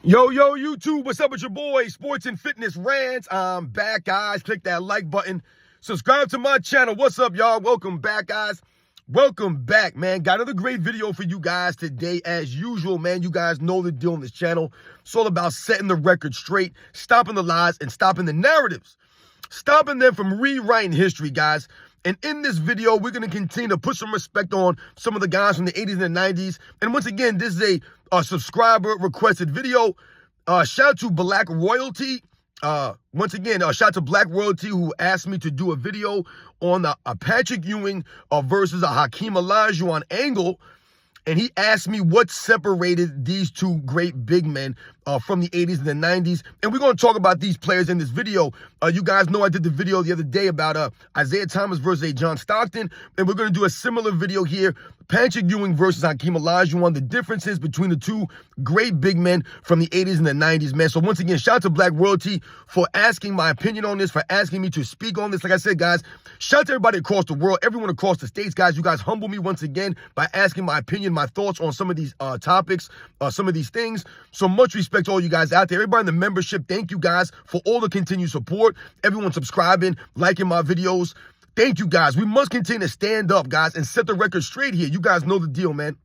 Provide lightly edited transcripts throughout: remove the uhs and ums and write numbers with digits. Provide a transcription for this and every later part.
Yo, YouTube, what's up with your boy, Sports and Fitness Rants? I'm back, guys. Click that like button. Subscribe to my channel. What's up, y'all? Welcome back, guys. Welcome back, man. Got another great video for you guys today. As usual, man, you guys know the deal on this channel. It's all about setting the record straight, stopping the lies, and stopping the narratives. Stopping them from rewriting history, guys. And in this video, we're going to continue to put some respect on some of the guys from the 80s and the 90s. And once again, this is a subscriber requested video. Shout out to Black Royalty. Once again, shout out to Black Royalty who asked me to do a video on a Patrick Ewing versus a Hakeem Olajuwon angle. And he asked me what separated these two great big men from the 80s and the 90s. And we're going to talk about these players in this video. You guys know I did the video the other day about Isaiah Thomas versus John Stockton. And we're going to do a similar video here. Patrick Ewing versus Hakeem Olajuwon. The differences between the two great big men from the 80s and the 90s, man. So once again, shout out to Black Royalty for asking my opinion on this, for asking me to speak on this. Like I said, guys, shout out to everybody across the world, everyone across the states, guys. You guys humble me once again by asking my opinion, my thoughts on some of these topics, some of these things. So much respect to all you guys out there. Everybody in the membership, thank you guys for all the continued support. Everyone subscribing, liking my videos. Thank you, guys. We must continue to stand up, guys, and set the record straight here. You guys know the deal, man.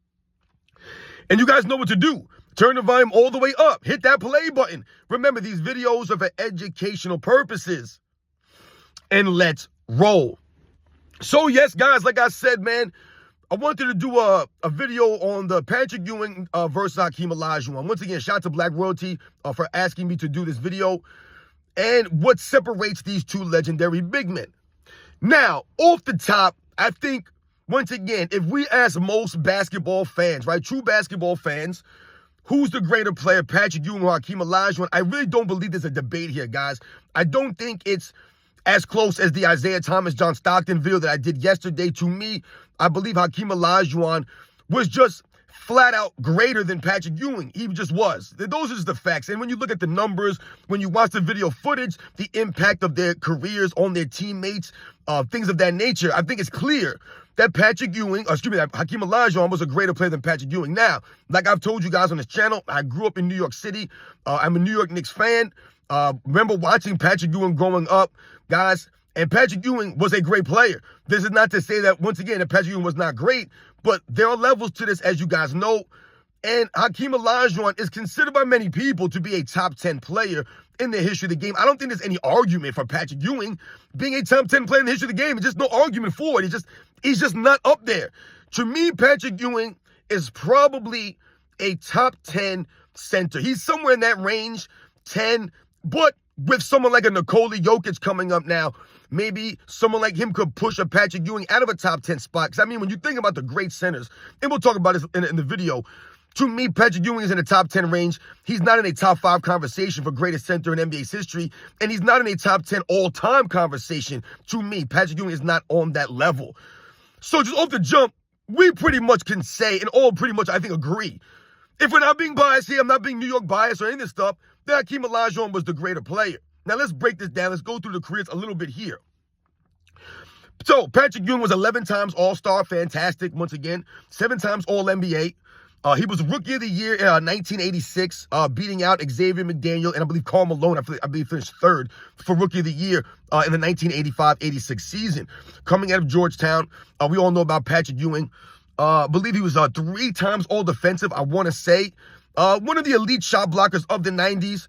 And you guys know what to do. Turn the volume all the way up. Hit that play button. Remember, these videos are for educational purposes. And let's roll. So, yes, guys, like I said, man, I wanted to do a video on the Patrick Ewing versus Hakeem Olajuwon. Once again, shout out to Black Royalty for asking me to do this video. And what separates these two legendary big men. Now, off the top, I think, once again, if we ask most basketball fans, right, true basketball fans, who's the greater player, Patrick Ewing or Hakeem Olajuwon, I really don't believe there's a debate here, guys. I don't think it's as close as the Isaiah Thomas, John Stockton video that I did yesterday. To me, I believe Hakeem Olajuwon was just flat out greater than Patrick Ewing. He just was. Those are just the facts. And when you look at the numbers, when you watch the video footage, the impact of their careers on their teammates, things of that nature, I think it's clear that that Hakeem Olajuwon was a greater player than Patrick Ewing. Now, like I've told you guys on this channel, I grew up in New York City. I'm a New York Knicks fan. Remember watching Patrick Ewing growing up, guys, and Patrick Ewing was a great player. This is not to say that, once again, that Patrick Ewing was not great, but there are levels to this, as you guys know. And Hakeem Olajuwon is considered by many people to be a top 10 player in the history of the game. I don't think there's any argument for Patrick Ewing being a top 10 player in the history of the game. There's just no argument for it. He's just not up there. To me, Patrick Ewing is probably a top 10 center. He's somewhere in that range, 10, but with someone like a Nikola Jokic coming up now, maybe someone like him could push a Patrick Ewing out of a top 10 spot. Because, I mean, when you think about the great centers, and we'll talk about this in the video, to me, Patrick Ewing is in the top 10 range. He's not in a top 5 conversation for greatest center in NBA's history, and he's not in a top 10 all-time conversation. To me, Patrick Ewing is not on that level. So just off the jump, we pretty much can say, and all pretty much, I think, agree. If we're not being biased here, I'm not being New York biased or any of this stuff, that Hakeem Olajuwon was the greater player. Now, let's break this down. Let's go through the careers a little bit here. So, Patrick Ewing was 11 times All-Star, fantastic, once again. 7 times All-NBA. He was Rookie of the Year in 1986, beating out Xavier McDaniel and I believe Karl Malone. I believe finished 3rd for Rookie of the Year in the 1985-86 season. Coming out of Georgetown, we all know about Patrick Ewing. I believe he was 3 times All-Defensive, I want to say. One of the elite shot blockers of the 90s.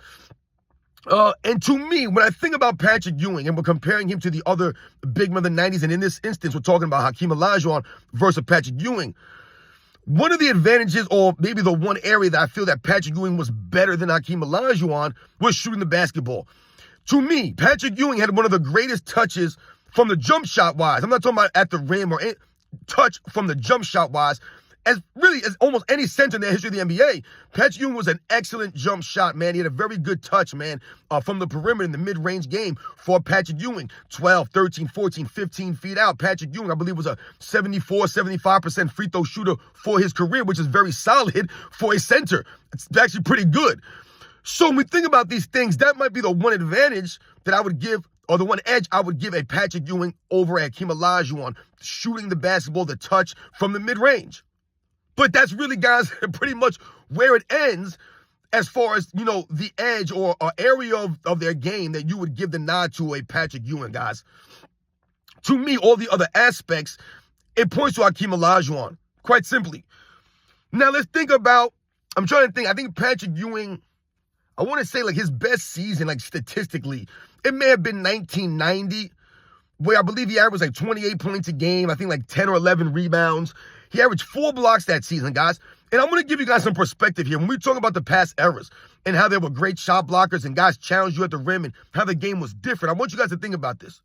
And to me, when I think about Patrick Ewing and we're comparing him to the other big men of the 90s, and in this instance, we're talking about Hakeem Olajuwon versus Patrick Ewing, one of the advantages, or maybe the one area that I feel that Patrick Ewing was better than Hakeem Olajuwon, was shooting the basketball. To me, Patrick Ewing had one of the greatest touches from the jump shot wise. I'm not talking about at the rim or touch from the jump shot wise. As almost any center in the history of the NBA, Patrick Ewing was an excellent jump shot, man. He had a very good touch, man, from the perimeter in the mid-range game for Patrick Ewing. 12, 13, 14, 15 feet out. Patrick Ewing, I believe, was a 74, 75% free throw shooter for his career, which is very solid for a center. It's actually pretty good. So when we think about these things, that might be the one advantage that I would give, or the one edge I would give a Patrick Ewing over Hakeem Olajuwon, shooting the basketball, the touch from the mid-range. But that's really, guys, pretty much where it ends as far as, the edge or area of their game that you would give the nod to a Patrick Ewing, guys. To me, all the other aspects, it points to Hakeem Olajuwon, quite simply. Now, let's think about, I'm trying to think, I think Patrick Ewing, I want to say like his best season, like statistically, it may have been 1990, where I believe he averaged like 28 points a game, I think like 10 or 11 rebounds. He averaged 4 blocks that season, guys. And I'm going to give you guys some perspective here. When we talk about the past eras and how there were great shot blockers and guys challenged you at the rim and how the game was different, I want you guys to think about this.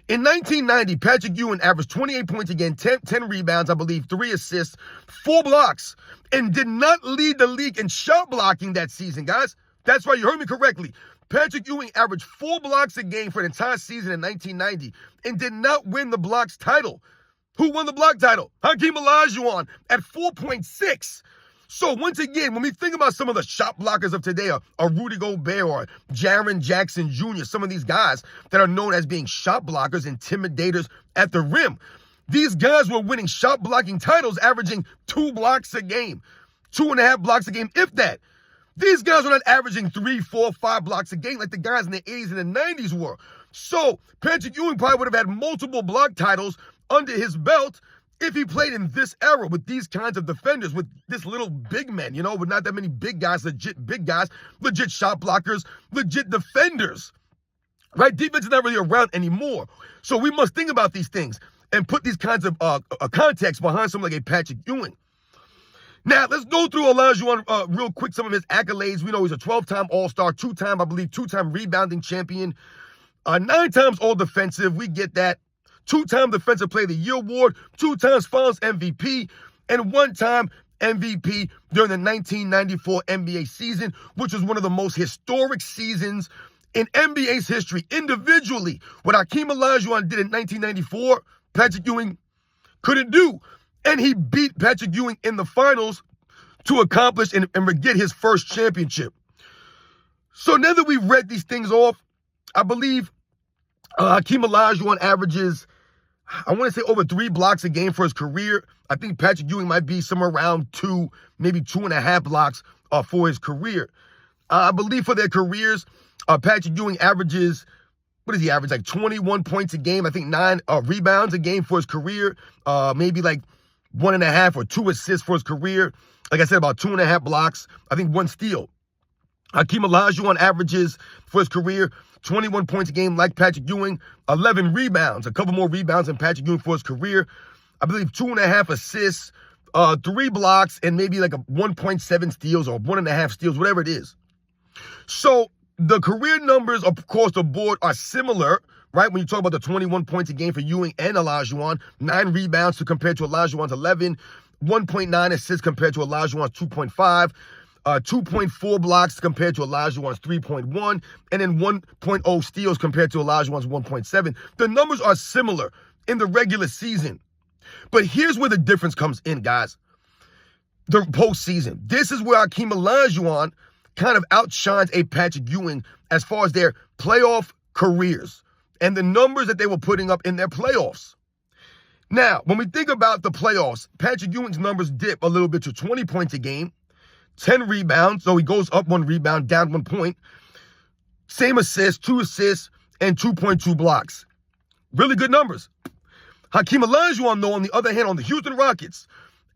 In 1990, Patrick Ewing averaged 28 points again, 10 rebounds, I believe, 3 assists, 4 blocks, and did not lead the league in shot blocking that season, guys. That's right, you heard me correctly. Patrick Ewing averaged 4 blocks a game for an entire season in 1990 and did not win the blocks title. Who won the block title? Hakeem Olajuwon at 4.6. So once again, when we think about some of the shot blockers of today, or Rudy Gobert or Jaren Jackson Jr., some of these guys that are known as being shot blockers, intimidators at the rim, these guys were winning shot blocking titles, averaging 2 blocks a game, 2.5 blocks a game, if that. These guys were not averaging 3, 4, 5 blocks a game like the guys in the 80s and the 90s were. So Patrick Ewing probably would have had multiple block titles under his belt if he played in this era with these kinds of defenders, with this little big men, with not that many big guys, legit big guys, legit shot blockers, legit defenders, right? Defense is not really around anymore. So we must think about these things and put these kinds of context behind someone like a Patrick Ewing. Now, let's go through Olajuwon real quick, some of his accolades. We know he's a 12-time All-Star, 2-time rebounding champion, 9 times All-Defensive. We get that. 2-time Defensive Player of the Year award, 2 times Finals MVP, and 1-time MVP during the 1994 NBA season, which was one of the most historic seasons in NBA's history. Individually, what Hakeem Olajuwon did in 1994, Patrick Ewing couldn't do. And he beat Patrick Ewing in the finals to accomplish and get his first championship. So now that we've read these things off, I believe Hakeem Olajuwon averages, I want to say, over 3 blocks a game for his career. I think Patrick Ewing might be somewhere around 2, maybe 2.5 blocks for his career. I believe for their careers, Patrick Ewing averages, what does he average? Like 21 points a game. I think 9 rebounds a game for his career. Maybe like 1.5 or 2 assists for his career. Like I said, about 2.5 blocks. I think 1 steal. Hakeem Olajuwon averages for his career 21 points a game like Patrick Ewing, 11 rebounds, a couple more rebounds than Patrick Ewing for his career. I believe 2.5 assists, 3 blocks, and maybe like a 1.7 steals or 1.5 steals, whatever it is. So the career numbers across the board are similar, right? When you talk about the 21 points a game for Ewing and Olajuwon, 9 rebounds to compare to Olajuwon's 11, 1.9 assists compared to Olajuwon's 2.5. 2.4 blocks compared to Olajuwon's 3.1, and then 1.0 steals compared to Olajuwon's 1.7. The numbers are similar in the regular season. But here's where the difference comes in, guys. The postseason. This is where Hakeem Olajuwon kind of outshines a Patrick Ewing as far as their playoff careers and the numbers that they were putting up in their playoffs. Now, when we think about the playoffs, Patrick Ewing's numbers dip a little bit to 20 points a game, 10 rebounds, so he goes up 1 rebound, down 1 point. Same assists, 2 assists, and 2.2 blocks. Really good numbers. Hakeem Olajuwon, though, on the other hand, on the Houston Rockets,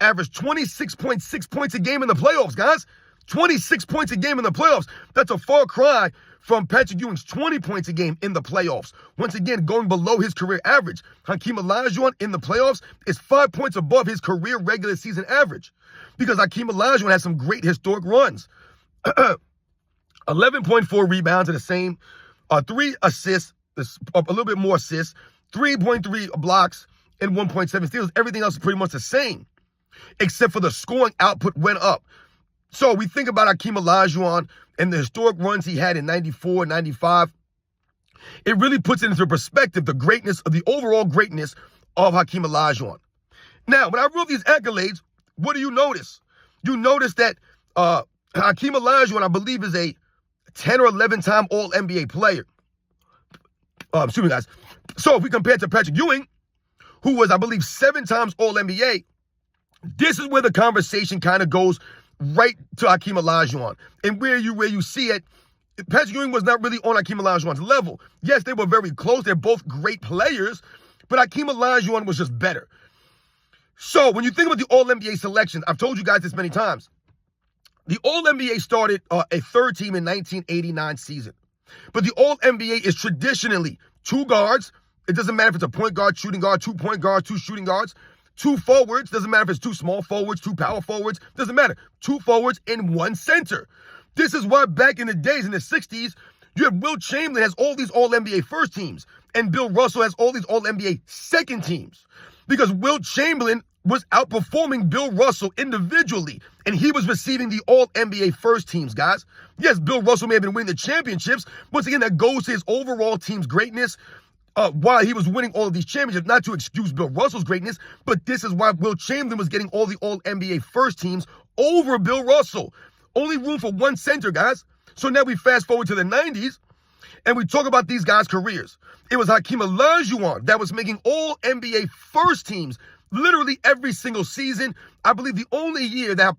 averaged 26.6 points a game in the playoffs, guys. 26 points a game in the playoffs. That's a far cry from Patrick Ewing's 20 points a game in the playoffs. Once again, going below his career average. Hakeem Olajuwon in the playoffs is 5 points above his career regular season average, because Hakeem Olajuwon has some great historic runs. 11.4 rebounds in the same, 3 assists, a little bit more assists, 3.3 blocks, and 1.7 steals. Everything else is pretty much the same, except for the scoring output went up. So we think about Hakeem Olajuwon and the historic runs he had in 94, 95. It really puts it into perspective, the greatness of the overall greatness of Hakeem Olajuwon. Now, when I wrote these accolades, what do you notice? You notice that Hakeem Olajuwon, I believe, is a 10 or 11-time All-NBA player. Excuse me, guys. So if we compare it to Patrick Ewing, who was, I believe, 7 times All-NBA, this is where the conversation kind of goes right to Hakeem Olajuwon. And where you see it, Patrick Ewing was not really on Hakeem Olajuwon's level. Yes, they were very close. They're both great players, but Hakeem Olajuwon was just better. So when you think about the All-NBA selections, I've told you guys this many times. The All-NBA started a third team in 1989 season. But the All-NBA is traditionally 2 guards. It doesn't matter if it's a point guard, shooting guard, 2 point guards, 2 shooting guards, 2 forwards. Doesn't matter if it's 2 small forwards, 2 power forwards. Doesn't matter. 2 forwards and 1 center. This is why back in the days, in the 60s, you have Will Chamberlain has all these All-NBA first teams, and Bill Russell has all these All-NBA second teams. Because Will Chamberlain was outperforming Bill Russell individually, and he was receiving the All-NBA first teams, guys. Yes, Bill Russell may have been winning the championships. Once again, that goes to his overall team's greatness while he was winning all of these championships. Not to excuse Bill Russell's greatness, but this is why Will Chamberlain was getting all the All-NBA first teams over Bill Russell. Only room for 1 center, guys. So now we fast forward to the 90s, and we talk about these guys' careers. It was Hakeem Olajuwon that was making all NBA first teams literally every single season. I believe the only year that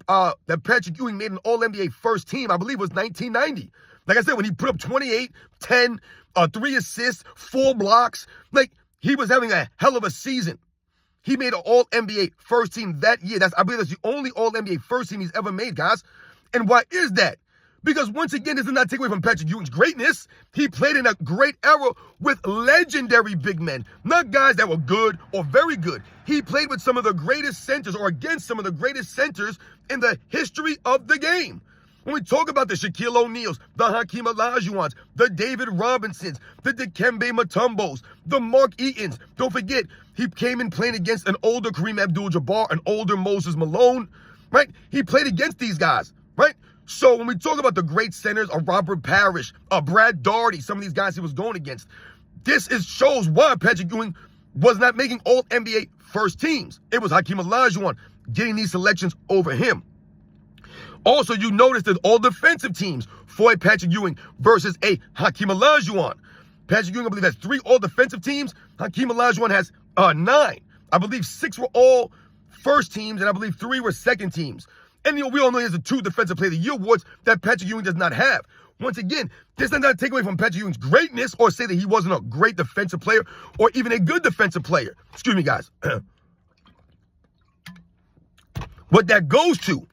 Patrick Ewing made an All-NBA first team, I believe, was 1990. Like I said, when he put up 28, 10, 3 assists, 4 blocks, like he was having a hell of a season. He made an All-NBA first team that year. I believe that's the only All-NBA first team he's ever made, guys. And why is that? Because once again, this does not take away from Patrick Ewing's greatness. He played in a great era with legendary big men, not guys that were good or very good. He played with some of the greatest centers or against some of the greatest centers in the history of the game. When we talk about the Shaquille O'Neals, the Hakeem Olajuwons, the David Robinsons, the Dikembe Mutombos, the Mark Eatons. Don't forget, he came in playing against an older Kareem Abdul-Jabbar, an older Moses Malone, right? He played against these guys, right? So when we talk about the great centers of Robert Parrish, Brad Daugherty, some of these guys he was going against, this shows why Patrick Ewing was not making all NBA first teams. It was Hakeem Olajuwon getting these selections over him. Also, you notice that all defensive teams for a Patrick Ewing versus a Hakeem Olajuwon. Patrick Ewing, I believe, has 3 all-defensive teams. Hakeem Olajuwon has 9. I believe 6 were all first teams, and I believe 3 were second teams. And we all know he has the 2 Defensive Player of the Year awards that Patrick Ewing does not have. Once again, this does not take away from Patrick Ewing's greatness or say that he wasn't a great defensive player or even a good defensive player. Excuse me, guys. What that goes to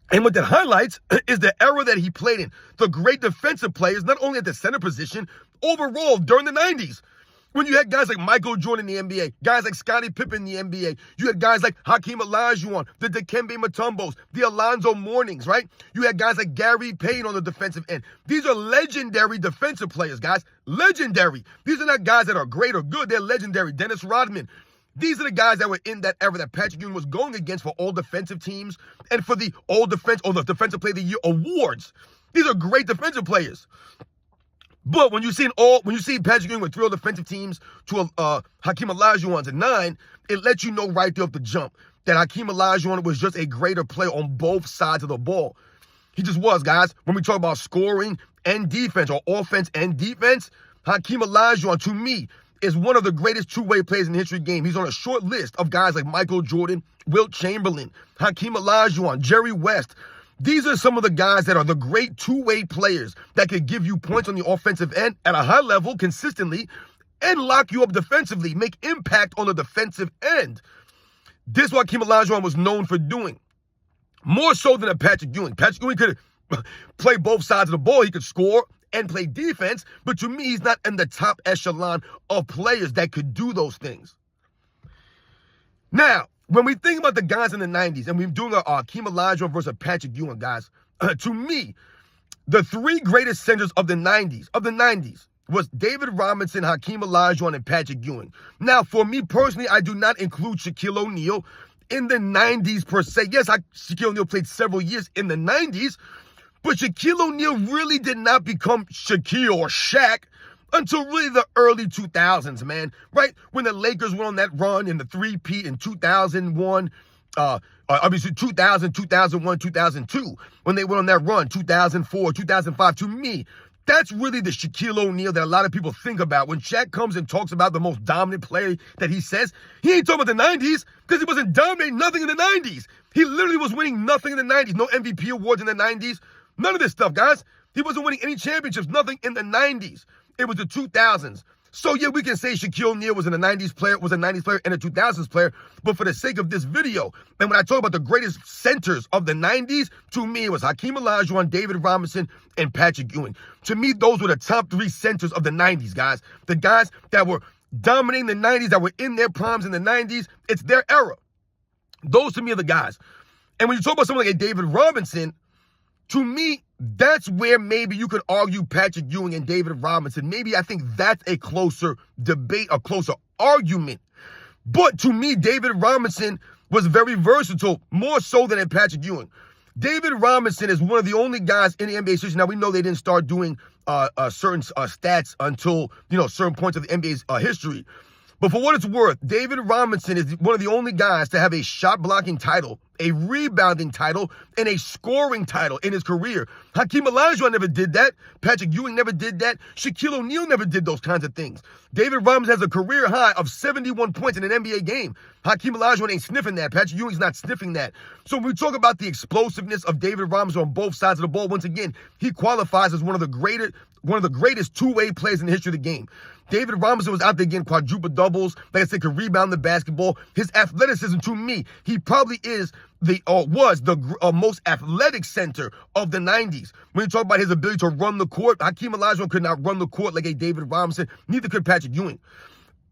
and what that highlights is the era that he played in. The great defensive players, not only at the center position, overall during the 90s. When you had guys like Michael Jordan in the NBA, guys like Scottie Pippen in the NBA, you had guys like Hakeem Olajuwon, the Dikembe Mutombos, the Alonzo Mournings, right? You had guys like Gary Payne on the defensive end. These are legendary defensive players, guys. Legendary. These are not guys that are great or good. They're legendary. Dennis Rodman. These are the guys that were in that era that Patrick Ewing was going against for all defensive teams and for the all defense or the Defensive Player of the Year awards. These are great defensive players. But when you see Patrick Ewing with 3 defensive teams to Hakeem Olajuwon's at 9, it lets you know right there off the jump that Hakeem Olajuwon was just a greater player on both sides of the ball. He just was, guys. When we talk about scoring and defense or offense and defense, Hakeem Olajuwon, to me, is one of the greatest two-way players in the history of the game. He's on a short list of guys like Michael Jordan, Wilt Chamberlain, Hakeem Olajuwon, Jerry West. These are some of the guys that are the great two-way players that could give you points on the offensive end at a high level consistently and lock you up defensively, make impact on the defensive end. This is what Hakeem Olajuwon was known for doing. More so than a Patrick Ewing. Patrick Ewing could play both sides of the ball. He could score and play defense, but to me, he's not in the top echelon of players that could do those things. Now, when we think about the guys in the 90s, and we're doing a Hakeem Olajuwon versus Patrick Ewing, guys, to me, the 3 greatest centers of the 90s was David Robinson, Hakeem Olajuwon, and Patrick Ewing. Now, for me personally, I do not include Shaquille O'Neal in the 90s per se. Yes, Shaquille O'Neal played several years in the 90s, but Shaquille O'Neal really did not become Shaquille or Shaq until really the early 2000s, man, right? When the Lakers went on that run in the three-peat in 2001, obviously 2000, 2001, 2002, when they went on that run, 2004, 2005, to me, that's really the Shaquille O'Neal that a lot of people think about. When Shaq comes and talks about the most dominant player that he says, he ain't talking about the 90s because he wasn't dominating nothing in the 90s. He literally was winning nothing in the 90s. No MVP awards in the 90s. None of this stuff, guys. He wasn't winning any championships. Nothing in the 90s. It was the 2000s. So, yeah, we can say Shaquille O'Neal was a 90s player and a 2000s player, but for the sake of this video, and when I talk about the greatest centers of the 90s, to me, it was Hakeem Olajuwon, David Robinson, and Patrick Ewing. To me, those were the top 3 centers of the 90s, guys. The guys that were dominating the 90s, that were in their primes in the 90s. It's their era. Those, to me, are the guys. And when you talk about someone like a David Robinson, to me, that's where maybe you could argue Patrick Ewing and David Robinson. Maybe I think that's a closer debate, a closer argument. But to me, David Robinson was very versatile, more so than Patrick Ewing. David Robinson is one of the only guys in the NBA history. Now, we know they didn't start doing certain stats until, certain points of the NBA's history. But for what it's worth, David Robinson is one of the only guys to have a shot blocking title, a rebounding title, and a scoring title in his career. Hakeem Olajuwon never did that. Patrick Ewing never did that. Shaquille O'Neal never did those kinds of things. David Robinson has a career high of 71 points in an NBA game. Hakeem Olajuwon ain't sniffing that. Patrick Ewing's not sniffing that. So when we talk about the explosiveness of David Robinson on both sides of the ball, once again, he qualifies as one of the greatest two-way players in the history of the game. David Robinson was out there getting quadruple doubles. Like I said, could rebound the basketball. His athleticism, to me, he probably is was the most athletic center of the 90s. When you talk about his ability to run the court, Hakeem Olajuwon could not run the court like a David Robinson. Neither could Patrick Ewing.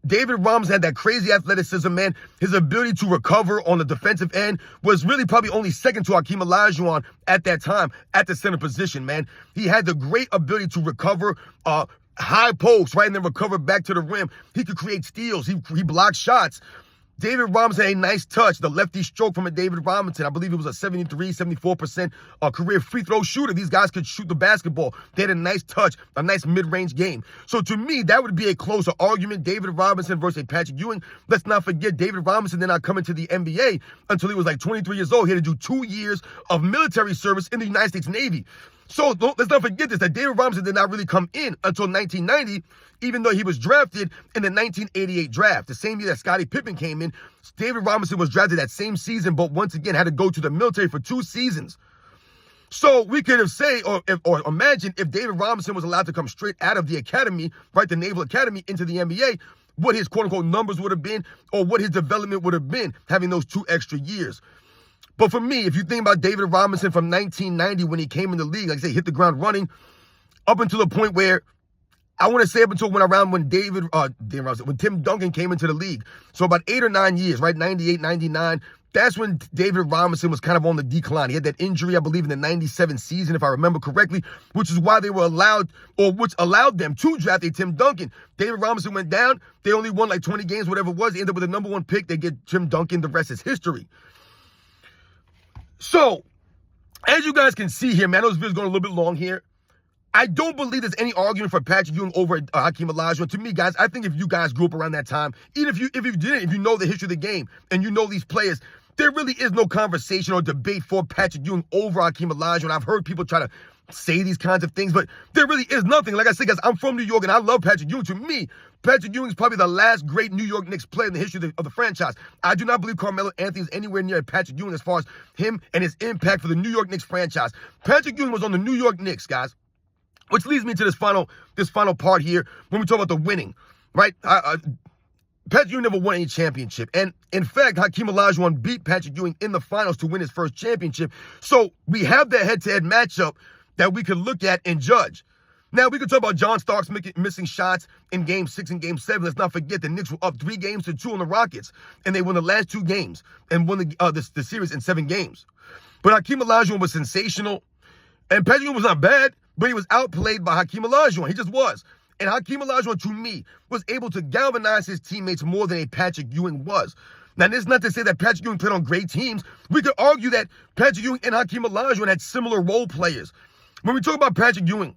David Robinson had that crazy athleticism, man. His ability to recover on the defensive end was really probably only second to Hakeem Olajuwon at that time at the center position, man. He had the great ability to recover high post, right, and then recover back to the rim. He could create steals. He blocked shots. David Robinson had a nice touch, the lefty stroke from a David Robinson. I believe it was a 74% career free throw shooter. These guys could shoot the basketball. They had a nice touch, a nice mid-range game. So to me, that would be a closer argument, David Robinson versus Patrick Ewing. Let's not forget, David Robinson did not come into the NBA until he was like 23 years old. He had to do 2 years of military service in the United States Navy. So let's not forget this, that David Robinson did not really come in until 1990, even though he was drafted in the 1988 draft. The same year that Scottie Pippen came in, David Robinson was drafted that same season, but once again had to go to the military for 2 seasons. So we could have or imagine if David Robinson was allowed to come straight out of the academy, right, the Naval Academy, into the NBA, what his quote-unquote numbers would have been, or what his development would have been, having those 2 extra years. But for me, if you think about David Robinson from 1990 when he came in the league, like I say, hit the ground running, up until the point where, I want to say up until when Tim Duncan came into the league. So about 8 or 9 years, right, 98, 99, that's when David Robinson was kind of on the decline. He had that injury, I believe, in the 97 season, if I remember correctly, which is why they were which allowed them to draft a Tim Duncan. David Robinson went down. They only won like 20 games, whatever it was. They ended up with the #1 pick. They get Tim Duncan. The rest is history. So, as you guys can see here, man, those videos going a little bit long here. I don't believe there's any argument for Patrick Ewing over Hakeem Olajuwon. To me, guys, I think if you guys grew up around that time, even if you know the history of the game and you know these players, there really is no conversation or debate for Patrick Ewing over Hakeem Olajuwon. I've heard people try to say these kinds of things, but there really is nothing. Like I said, guys, I'm from New York and I love Patrick Ewing. To me, Patrick Ewing is probably the last great New York Knicks player in the history of the franchise. I do not believe Carmelo Anthony is anywhere near Patrick Ewing as far as him and his impact for the New York Knicks franchise. Patrick Ewing was on the New York Knicks, guys, which leads me to this final part here when we talk about the winning, right? Patrick Ewing never won any championship. And in fact, Hakeem Olajuwon beat Patrick Ewing in the finals to win his first championship. So we have that head-to-head matchup that we could look at and judge. Now, we could talk about John Starks missing shots in Game 6 and Game 7. Let's not forget the Knicks were up 3-2 on the Rockets, and they won the last 2 games and won the series in 7 games. But Hakeem Olajuwon was sensational, and Patrick Ewing was not bad, but he was outplayed by Hakeem Olajuwon. He just was. And Hakeem Olajuwon, to me, was able to galvanize his teammates more than a Patrick Ewing was. Now, this is not to say that Patrick Ewing played on great teams. We could argue that Patrick Ewing and Hakeem Olajuwon had similar role players. When we talk about Patrick Ewing,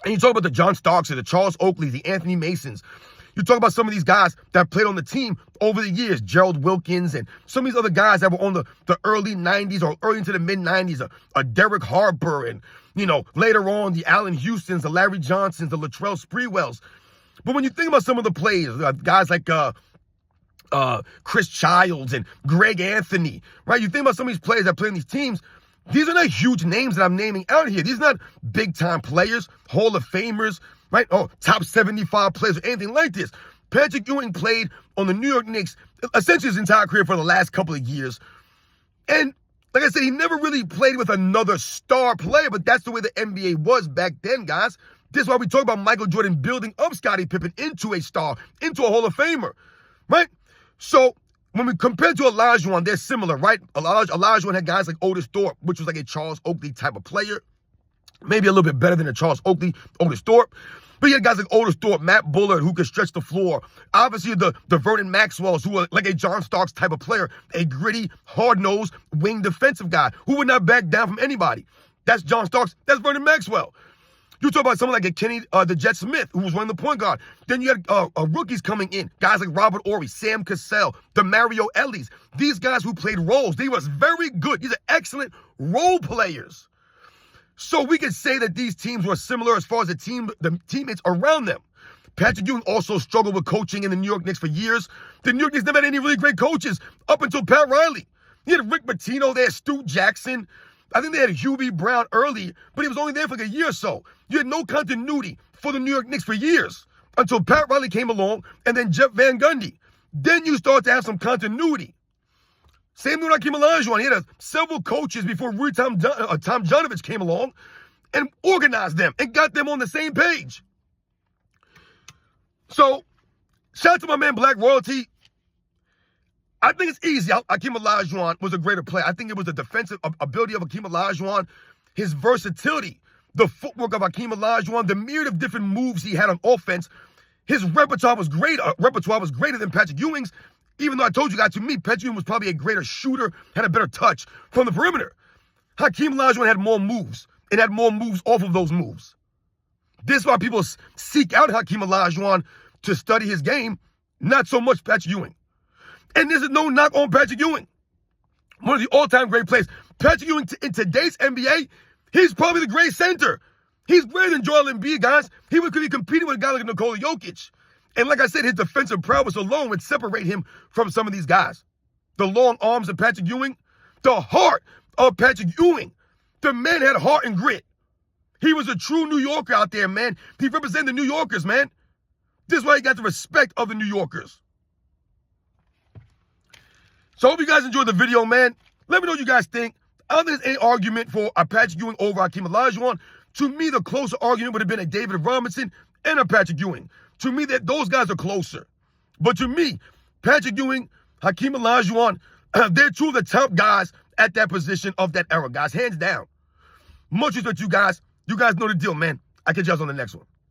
and you talk about the John Starks, the Charles Oakleys, the Anthony Masons, you talk about some of these guys that played on the team over the years, Gerald Wilkins, and some of these other guys that were on the early 90s or early into the mid-90s, a Derek Harper, and, later on, the Allen Houstons, the Larry Johnsons, the Latrell Sprewells. But when you think about some of the players, guys like Chris Childs and Greg Anthony, right? You think about some of these players that play in these teams, these are not huge names that I'm naming out here. These are not big-time players, Hall of Famers, right? Oh, top 75 players or anything like this. Patrick Ewing played on the New York Knicks essentially his entire career for the last couple of years. And like I said, he never really played with another star player, but that's the way the NBA was back then, guys. This is why we talk about Michael Jordan building up Scottie Pippen into a star, into a Hall of Famer, right? So when we compare to Olajuwon, they're similar, right? Olajuwon had guys like Otis Thorpe, which was like a Charles Oakley type of player. Maybe a little bit better than a Charles Oakley, Otis Thorpe. But you had guys like Otis Thorpe, Matt Bullard, who could stretch the floor. Obviously, the Vernon Maxwells, who were like a John Starks type of player, a gritty, hard-nosed, wing defensive guy who would not back down from anybody. That's John Starks. That's Vernon Maxwell. You talk about someone like a Kenny the Jet Smith, who was running the point guard. Then you had rookies coming in, guys like Robert Horry, Sam Cassell, the Mario Ellies. These guys who played roles, they was very good. These are excellent role players. So we could say that these teams were similar as far as the teammates around them. Patrick Ewing also struggled with coaching in the New York Knicks for years. The New York Knicks never had any really great coaches up until Pat Riley. You had Rick Pitino there, Stu Jackson. I think they had Hugh B. Brown early, but he was only there for like a year or so. You had no continuity for the New York Knicks for years until Pat Riley came along and then Jeff Van Gundy. Then you start to have some continuity. Same thing with Hakeem Olajuwon. He had several coaches before Tom Janovich came along and organized them and got them on the same page. So, shout out to my man Black Royalty. I think it's easy. Hakeem Olajuwon was a greater player. I think it was the defensive ability of Hakeem Olajuwon, his versatility, the footwork of Hakeem Olajuwon, the myriad of different moves he had on offense. His repertoire was greater than Patrick Ewing's. Even though I told you guys, to me, Patrick Ewing was probably a greater shooter, had a better touch from the perimeter. Hakeem Olajuwon had more moves and had more moves off of those moves. This is why people seek out Hakeem Olajuwon to study his game, not so much Patrick Ewing. And there's no knock on Patrick Ewing. One of the all-time great players. Patrick Ewing in today's NBA, he's probably the great center. He's greater than Joel Embiid, guys. He could be competing with a guy like Nikola Jokic. And like I said, his defensive prowess alone would separate him from some of these guys. The long arms of Patrick Ewing, the heart of Patrick Ewing. The man had heart and grit. He was a true New Yorker out there, man. He represented the New Yorkers, man. This is why he got the respect of the New Yorkers. So I hope you guys enjoyed the video, man. Let me know what you guys think. I don't think there's any argument for a Patrick Ewing over Hakeem Olajuwon. To me, the closer argument would have been a David Robinson and a Patrick Ewing. To me, those guys are closer. But to me, Patrick Ewing, Hakeem Olajuwon, they're two of the top guys at that position of that era, guys. Hands down. Much respect to you guys. You guys know the deal, man. I'll catch you guys on the next one.